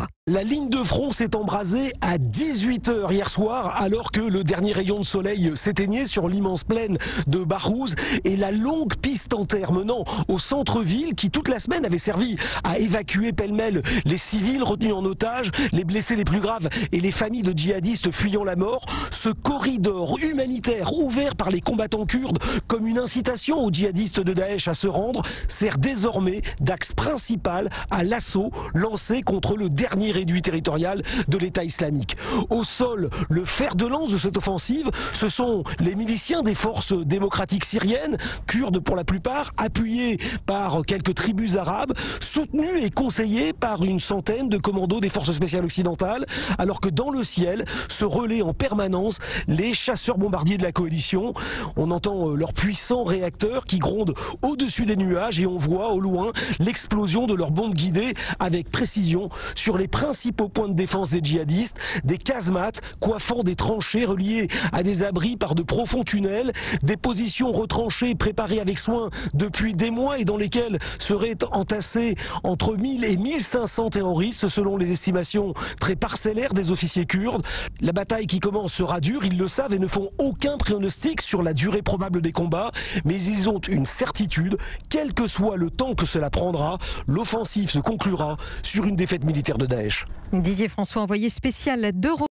François. La ligne de front s'est embrasée à 18h hier soir, alors que le dernier rayon de soleil s'éteignait sur l'immense plaine de Barouz et la longue piste en terre menant au centre-ville qui toute la semaine avait servi à évacuer pêle-mêle les civils retenus en otage, les blessés les plus graves et les familles de djihadistes fuyant la mort. Ce corridor humanitaire ouvert par les combattants kurdes comme une incitation aux djihadistes de Daesh à se rendre sert désormais d'axe principal à l'assaut lancé contre le dernier réduit territorial de l'État islamique. Au sol, le fer de lance de cette offensive, ce sont les miliciens des forces démocratiques syriennes, kurdes pour la plupart, appuyés par quelques tribus arabes, soutenus et conseillés par une centaine de commandos des forces spéciales occidentales, alors que dans le ciel se relaient en permanence les chasseurs bombardiers de la coalition. On entend leurs puissants réacteurs qui grondent au-dessus des nuages et on voit au loin l'explosion de leurs bombes guidées avec précision sur les principaux points de défense des djihadistes, des casemates coiffant des tranchées reliées à des abris par de profonds tunnels, des positions retranchées préparées avec soin depuis des mois et dans lesquelles seraient entassés entre 1000 et 1500 terroristes selon les estimations très parcellaires des officiers kurdes. La bataille qui commence sera dure, ils le savent et ne font aucun pronostic sur la durée probable des combats, mais ils ont une certitude, quel que soit le temps que cela prendra, l'offensive se conclura sur une défaite militaire de Daesh. Didier François, envoyé spécial d'Europe.